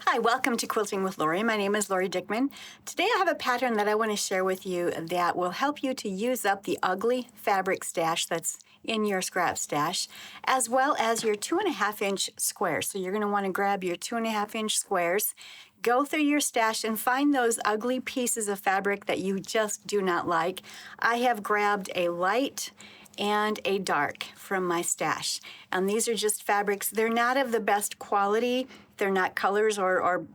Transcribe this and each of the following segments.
Hi, welcome to Quilting with Lori. My name is Lori Dickman. Today I have a pattern that I want to share with you that will help you to use up the ugly fabric stash that's in your scrap stash, as well as your 2.5-inch squares. So you're going to want to grab your 2.5-inch squares, go through your stash and find those ugly pieces of fabric that you just do not like. I have grabbed a light and a dark from my stash. And these are just fabrics. They're not of the best quality. They're not colors or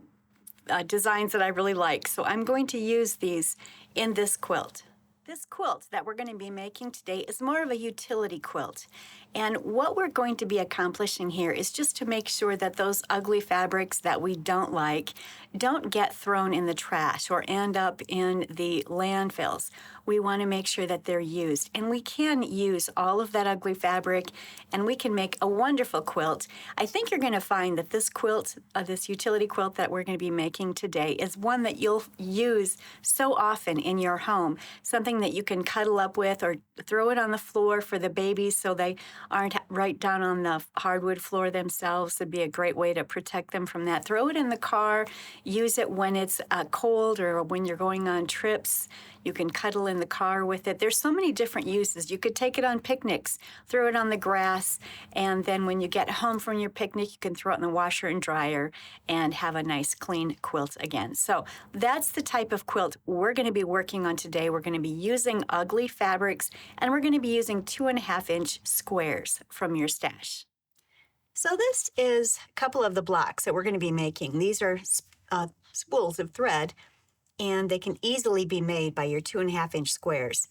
designs that I really like. So I'm going to use these in this quilt. This quilt that we're going to be making today is more of a utility quilt. And what we're going to be accomplishing here is just to make sure that those ugly fabrics that we don't like don't get thrown in the trash or end up in the landfills. We want to make sure that they're used. And we can use all of that ugly fabric and we can make a wonderful quilt. I think you're going to find that this quilt, this utility quilt that we're going to be making today is one that you'll use so often in your home. Something that you can cuddle up with or throw it on the floor for the babies so they aren't right down on the hardwood floor themselves. It'd be a great way to protect them from that. Throw it in the car, use it when it's cold or when you're going on trips. You can cuddle in the car with it. There's so many different uses. You could take it on picnics, throw it on the grass, and then when you get home from your picnic, you can throw it in the washer and dryer and have a nice clean quilt again. So that's the type of quilt we're going to be working on today. We're going to be using ugly fabrics, and we're going to be using 2.5-inch squares from your stash. So this is a couple of the blocks that we're going to be making. These are spools of thread, and they can easily be made by your 2.5-inch squares.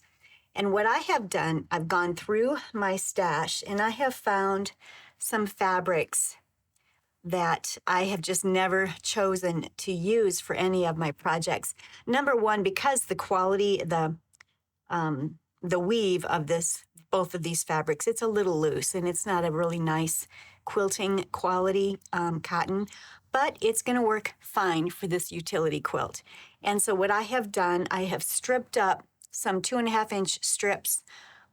And what I have done, I've gone through my stash and I have found some fabrics that I have just never chosen to use for any of my projects. Number one, because the quality, the weave of both of these fabrics, it's a little loose and it's not a really nice quilting quality cotton, but it's going to work fine for this utility quilt. And so what I have done, I have stripped up some 2.5-inch strips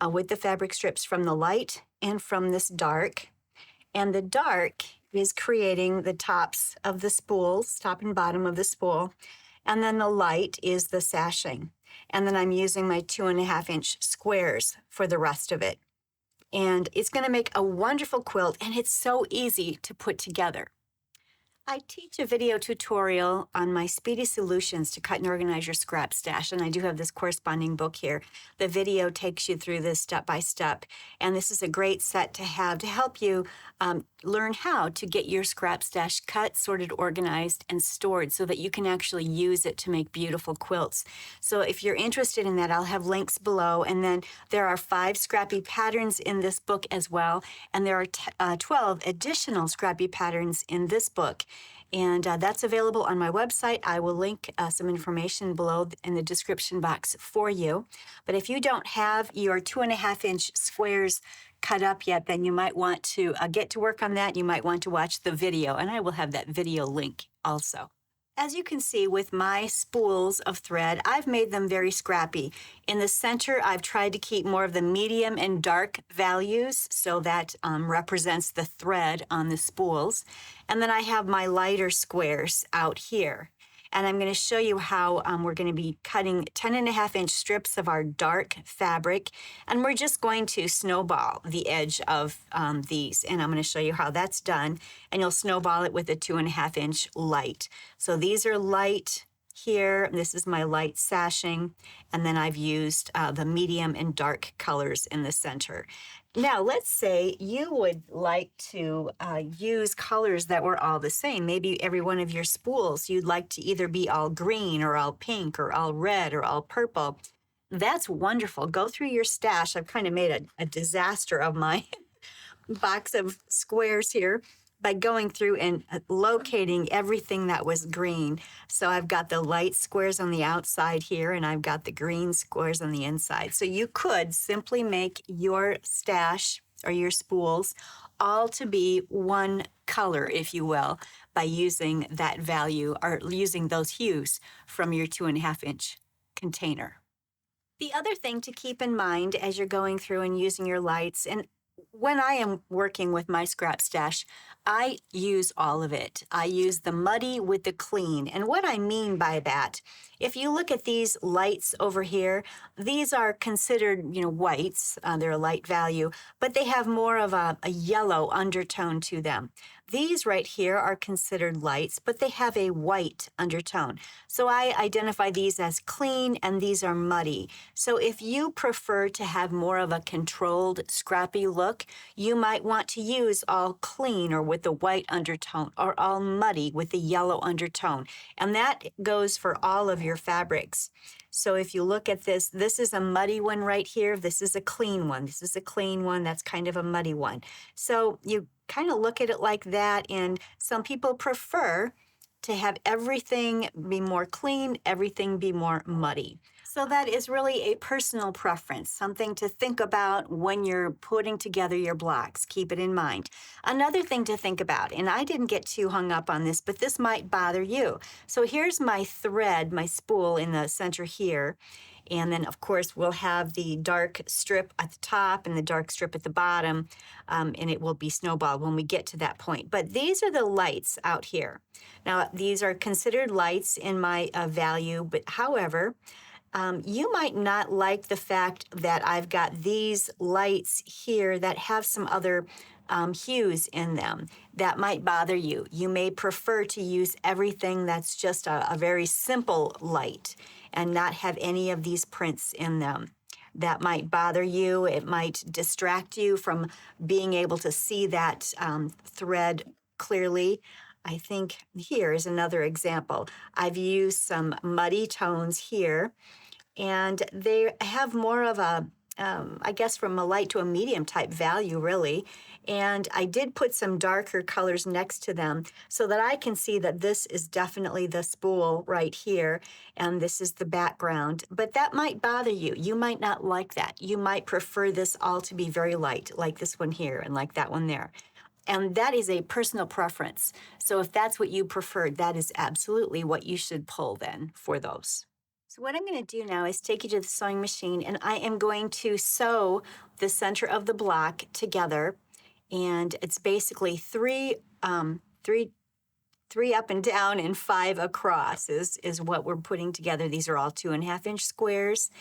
with the fabric strips from the light and from this dark. And the dark is creating the tops of the spools, top and bottom of the spool. And then the light is the sashing. And then I'm using my 2.5-inch squares for the rest of it. And it's going to make a wonderful quilt, and it's so easy to put together. I teach a video tutorial on my speedy solutions to cut and organize your scrap stash, and I do have this corresponding book here. The video takes you through this step by step, and this is a great set to have to help you learn how to get your scrap stash cut, sorted, organized, and stored so that you can actually use it to make beautiful quilts. So if you're interested in that, I'll have links below, and then there are 5 scrappy patterns in this book as well, and there are 12 additional scrappy patterns in this book. And that's available on my website. I will link some information below in the description box for you. But if you don't have your 2.5-inch squares cut up yet, then you might want to get to work on that. You might want to watch the video, and I will have that video link also. As you can see with my spools of thread, I've made them very scrappy. In the center, I've tried to keep more of the medium and dark values, so that represents the thread on the spools. And then I have my lighter squares out here. And I'm going to show you how we're going to be cutting 10.5-inch strips of our dark fabric. And we're just going to snowball the edge of these. And I'm going to show you how that's done. And you'll snowball it with a 2.5-inch light. So these are light here. This is my light sashing. And then I've used the medium and dark colors in the center. Now, let's say you would like to use colors that were all the same. Maybe every one of your spools, you'd like to either be all green or all pink or all red or all purple. That's wonderful. Go through your stash. I've kind of made a disaster of my box of squares here by going through and locating everything that was green. So I've got the light squares on the outside here, and I've got the green squares on the inside. So you could simply make your stash or your spools all to be one color, if you will, by using that value or using those hues from your 2.5-inch container. The other thing to keep in mind as you're going through and using your lights, and When I am working with my scrap stash, I use all of it. I use the muddy with the clean. And what I mean by that, if you look at these lights over here, these are considered, whites. They're a light value, but they have more of a yellow undertone to them. These right here are considered lights, but they have a white undertone. So I identify these as clean and these are muddy. So if you prefer to have more of a controlled, scrappy look, you might want to use all clean or with the white undertone, or all muddy with the yellow undertone. And that goes for all of your fabrics. So if you look at this, this is a muddy one right here. This is a clean one. This is a clean one. That's kind of a muddy one. So you kind of look at it like that. And some people prefer to have everything be more clean, everything be more muddy. So that is really a personal preference, something to think about when you're putting together your blocks. Keep it in mind. Another thing to think about, and I didn't get too hung up on this, but this might bother you. So here's my thread, my spool in the center here. And then, of course, we'll have the dark strip at the top and the dark strip at the bottom, and it will be snowballed when we get to that point. But these are the lights out here. Now, these are considered lights in my value, but however, you might not like the fact that I've got these lights here that have some other hues in them. That might bother you. You may prefer to use everything that's just a very simple light and not have any of these prints in them. That might bother you. It might distract you from being able to see that thread clearly. I think here is another example. I've used some muddy tones here, and they have more of a, I guess from a light to a medium type value, really. And I did put some darker colors next to them so that I can see that this is definitely the spool right here, and this is the background. But that might bother you. You might not like that. You might prefer this all to be very light, like this one here and like that one there. And that is a personal preference. So if that's what you prefer, that is absolutely what you should pull then for those. So what I'm going to do now is take you to the sewing machine, and I am going to sew the center of the block together. And it's basically three up and down and 5 across is what we're putting together. These are all 2.5-inch squares.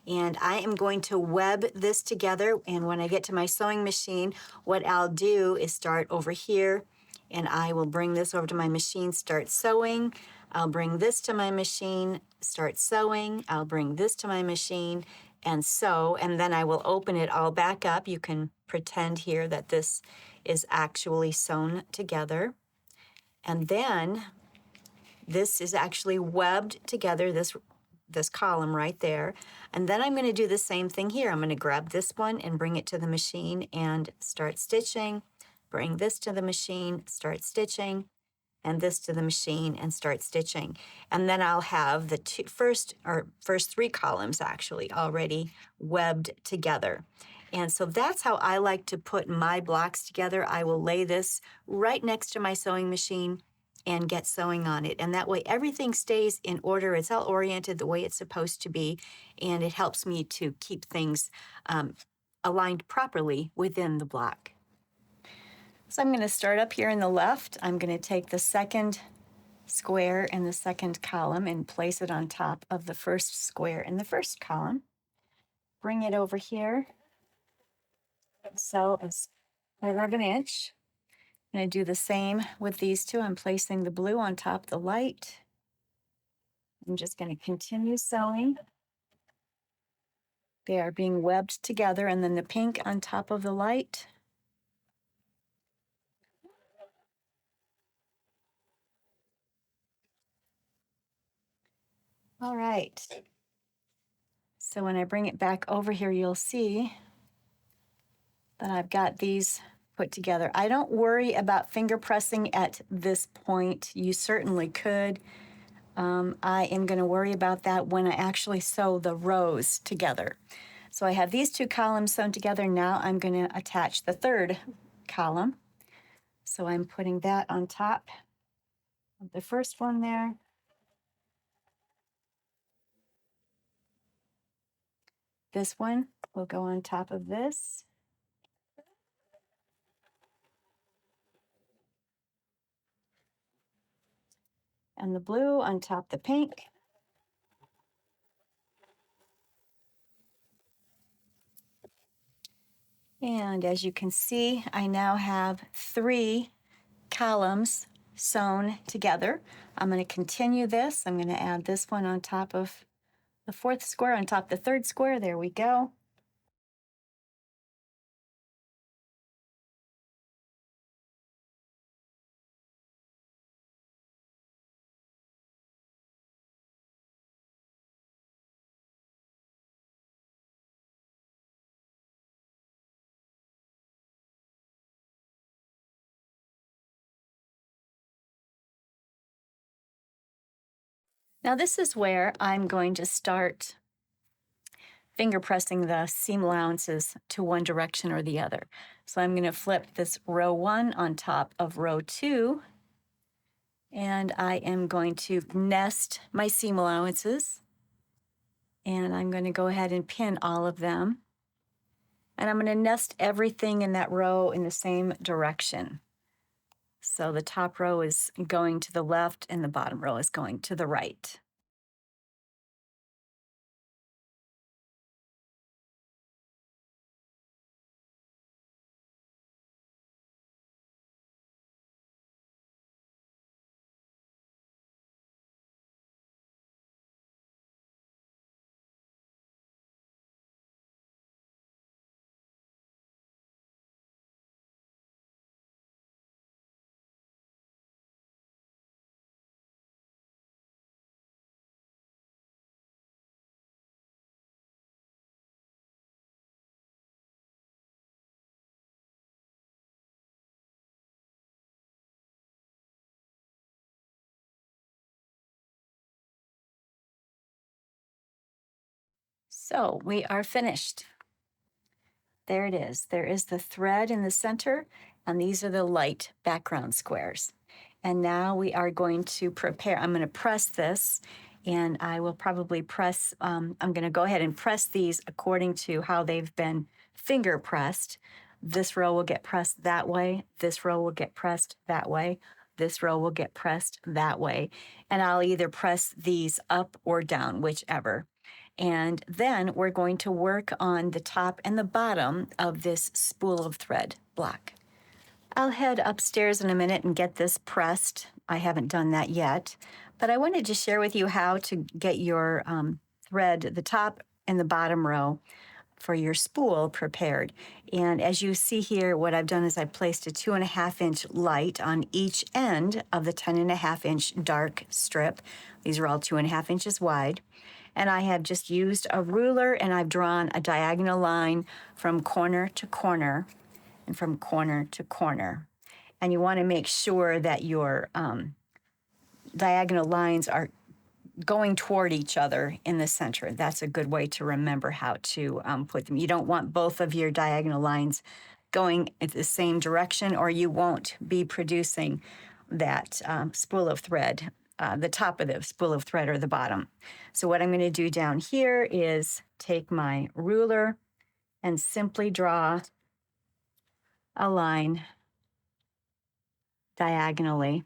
And I am going to web this together. And when I get to my sewing machine, what I'll do is start over here, and I will bring this over to my machine, start sewing. I'll bring this to my machine, start sewing. I'll bring this to my machine and sew, and then I will open it all back up. You can pretend here that this is actually sewn together. And then this is actually webbed together, this column right there. And then I'm going to do the same thing here. I'm going to grab this one and bring it to the machine and start stitching. Bring this to the machine, start stitching, and this to the machine and start stitching. And then I'll have the first 3 columns actually already webbed together. And so that's how I like to put my blocks together. I will lay this right next to my sewing machine and get sewing on it. And that way everything stays in order. It's all oriented the way it's supposed to be. And it helps me to keep things aligned properly within the block. So I'm going to start up here in the left. I'm going to take the second square in the second column and place it on top of the first square in the first column. Bring it over here. So it's 1/2 inch. I'm going to do the same with these two. I'm placing the blue on top of the light. I'm just going to continue sewing. They are being webbed together, and then the pink on top of the light. All right. So when I bring it back over here, you'll see that I've got these put together. I don't worry about finger pressing at this point. You certainly could. I am going to worry about that when I actually sew the rows together. So I have these 2 columns sewn together. Now I'm going to attach the third column. So I'm putting that on top of the first one there. This one will go on top of this. and the blue on top the pink. And as you can see, I now have 3 columns sewn together. I'm going to continue this. I'm going to add this one on top of the 4th square, on top of the 3rd square. There we go. Now this is where I'm going to start finger pressing the seam allowances to one direction or the other. So I'm going to flip this row 1 on top of row 2, and I am going to nest my seam allowances, and I'm going to go ahead and pin all of them. And I'm going to nest everything in that row in the same direction. So the top row is going to the left and the bottom row is going to the right. So we are finished. There it is. There is the thread in the center, and these are the light background squares. And now we are going to prepare. I'm going to press this, and I will probably press, I'm going to go ahead and press these according to how they've been finger pressed. This row will get pressed that way. This row will get pressed that way. This row will get pressed that way. And I'll either press these up or down, whichever. And then we're going to work on the top and the bottom of this spool of thread block. I'll head upstairs in a minute and get this pressed. I haven't done that yet, but I wanted to share with you how to get your thread, the top and the bottom row for your spool prepared. And as you see here, what I've done is I placed a 2.5-inch light on each end of the 10.5-inch dark strip. These are all 2.5 inches wide. And I have just used a ruler, and I've drawn a diagonal line from corner to corner and from corner to corner. And you want to make sure that your diagonal lines are going toward each other in the center. That's a good way to remember how to put them. You don't want both of your diagonal lines going in the same direction, or you won't be producing that spool of thread, the top of the spool of thread or the bottom. So what I'm going to do down here is take my ruler and simply draw a line diagonally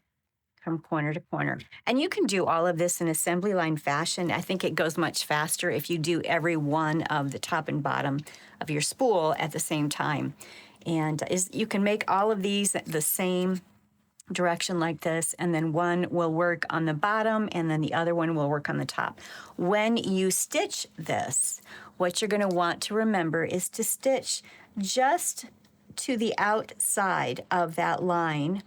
from corner to corner. And you can do all of this in assembly line fashion. I think it goes much faster if you do every one of the top and bottom of your spool at the same time. And you can make all of these the same direction like this, and then one will work on the bottom and then the other one will work on the top. When you stitch this, what you're going to want to remember is to stitch just to the outside of that line,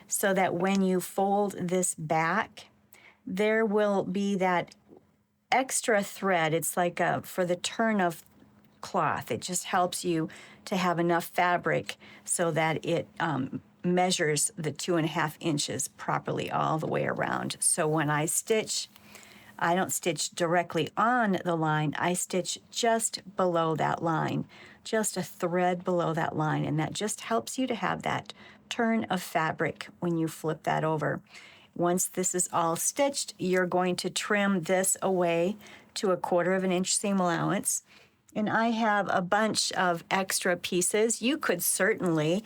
so that when you fold this back, there will be that extra thread. It's like for the turn of cloth. It just helps you to have enough fabric so that it measures the 2.5 inches properly all the way around. So when I stitch, I don't stitch directly on the line. I stitch just below that line, just a thread below that line, and that just helps you to have that turn of fabric when you flip that over. Once this is all stitched, you're going to trim this away to 1/4 inch seam allowance, and I have a bunch of extra pieces. You could certainly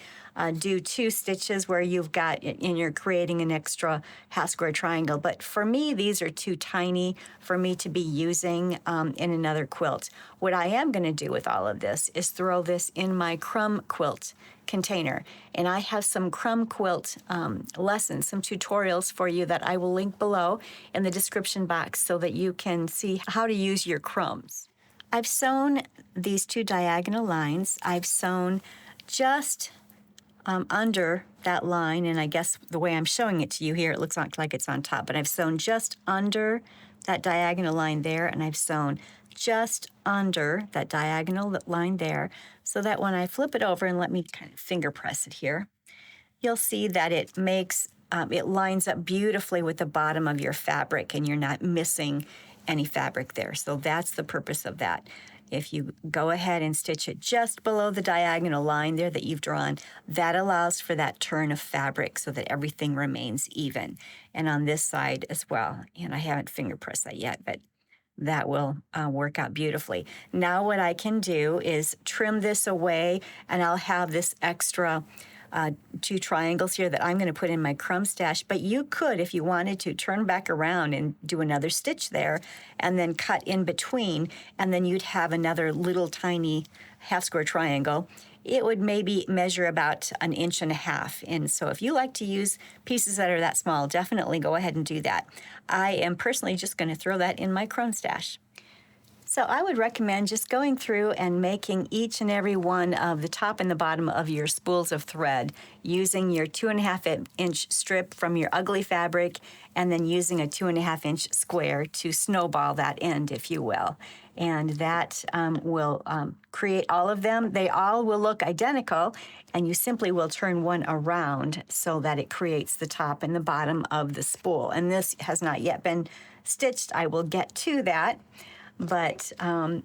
do 2 stitches where you've got, and you're creating an extra half square triangle. But for me, these are too tiny for me to be using in another quilt. What I am going to do with all of this is throw this in my crumb quilt container. And I have some crumb quilt lessons, some tutorials for you that I will link below in the description box so that you can see how to use your crumbs. I've sewn these 2 diagonal lines. I've sewn just under that line, and I guess the way I'm showing it to you here, it looks like it's on top, but I've sewn just under that diagonal line there, and I've sewn just under that diagonal line there, so that when I flip it over, and let me kind of finger press it here, you'll see that it makes, it lines up beautifully with the bottom of your fabric, and you're not missing any fabric there. So that's the purpose of that. If you go ahead and stitch it just below the diagonal line there that you've drawn, that allows for that turn of fabric so that everything remains even. And on this side as well, and I haven't finger pressed that yet, but that will work out beautifully. Now what I can do is trim this away, and I'll have this extra 2 triangles here that I'm going to put in my crumb stash. But you could, if you wanted to, turn back around and do another stitch there and then cut in between, and then you'd have another little tiny half square triangle. It would maybe measure about 1.5 inches. And so if you like to use pieces that are that small, definitely go ahead and do that. I am personally just going to throw that in my crumb stash. So I would recommend just going through and making each and every one of the top and the bottom of your spools of thread using your 2.5-inch strip from your ugly fabric, and then using a 2.5-inch square to snowball that end, if you will. And that will create all of them. They all will look identical, and you simply will turn one around so that it creates the top and the bottom of the spool. And this has not yet been stitched. I will get to that. But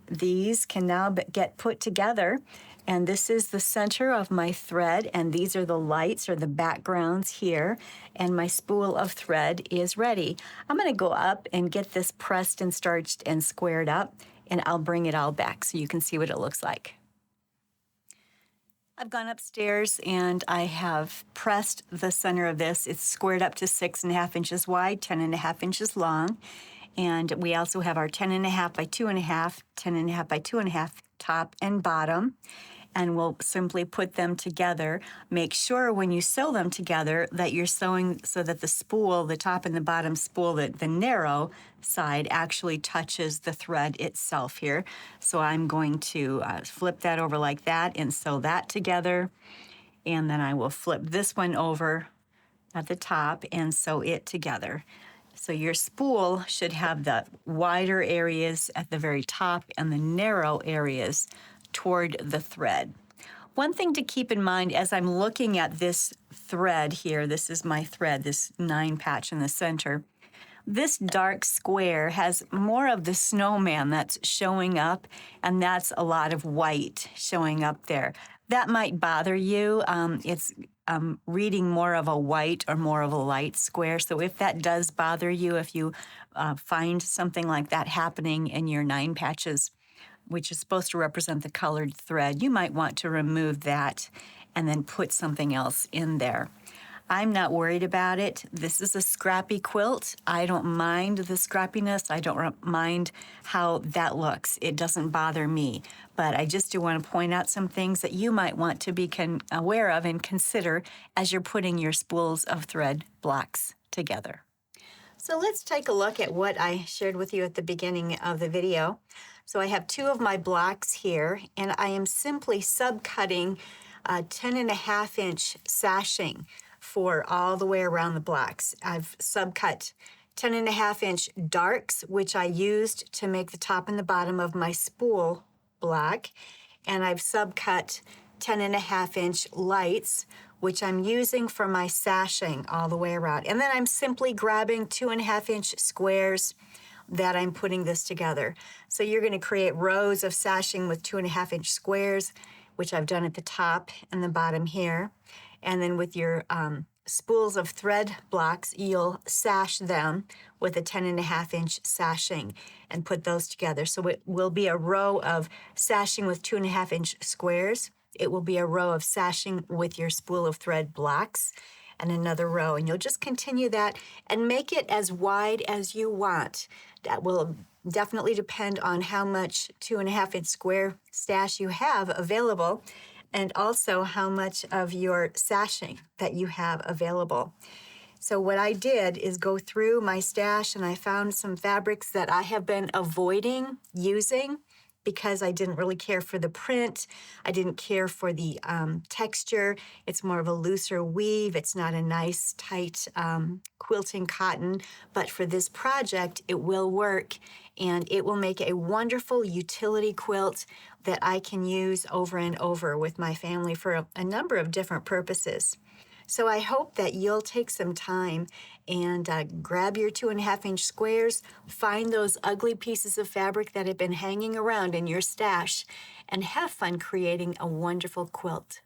these can now get put together, and this is the center of my thread, and these are the lights or the backgrounds here, and my spool of thread is ready. I'm going to go up and get this pressed and starched and squared up, and I'll bring it all back so you can see what it looks like. I've gone upstairs and I have pressed the center of this. It's squared up to 6.5 inches wide, 10.5 inches long. And we also have our 10.5 by 2.5, 10.5 by 2.5 top and bottom. And we'll simply put them together. Make sure when you sew them together that you're sewing so that the spool, the top and the bottom spool, the narrow side actually touches the thread itself here. So I'm going to flip that over like that and sew that together. And then I will flip this one over at the top and sew it together. So your spool should have the wider areas at the very top and the narrow areas toward the thread. One thing to keep in mind as I'm looking at this thread here, this is my thread, this 9 patch in the center. This dark square has more of the snowman that's showing up, and that's a lot of white showing up there. That might bother you. It's reading more of a white or more of a light square. So if that does bother you, if you find something like that happening in your 9 patches, which is supposed to represent the colored thread, you might want to remove that and then put something else in there. I'm not worried about it. This is a scrappy quilt. I don't mind the scrappiness. I don't mind how that looks. It doesn't bother me. But I just do want to point out some things that you might want to be aware of and consider as you're putting your spools of thread blocks together. So let's take a look at what I shared with you at the beginning of the video. So I have 2 of my blocks here, and I am simply subcutting 10.5-inch sashing for all the way around the blocks. I've subcut 10.5-inch darks, which I used to make the top and the bottom of my spool block, and I've subcut 10.5-inch lights, which I'm using for my sashing all the way around. And then I'm simply grabbing 2.5-inch squares that I'm putting this together. So you're going to create rows of sashing with 2.5-inch squares, which I've done at the top and the bottom here. And then with your spools of thread blocks, you'll sash them with a 10.5-inch sashing and put those together. So it will be a row of sashing with 2.5-inch squares. It will be a row of sashing with your spool of thread blocks and another row. And you'll just continue that and make it as wide as you want. That will definitely depend on how much 2.5-inch square stash you have available, and also how much of your sashing that you have available. So what I did is go through my stash, and I found some fabrics that I have been avoiding using because I didn't really care for the print. I didn't care for the texture. It's more of a looser weave. It's not a nice, tight quilting cotton. But for this project, it will work, and it will make a wonderful utility quilt that I can use over and over with my family for a number of different purposes. So I hope that you'll take some time and grab your 2.5-inch squares, find those ugly pieces of fabric that have been hanging around in your stash, and have fun creating a wonderful quilt.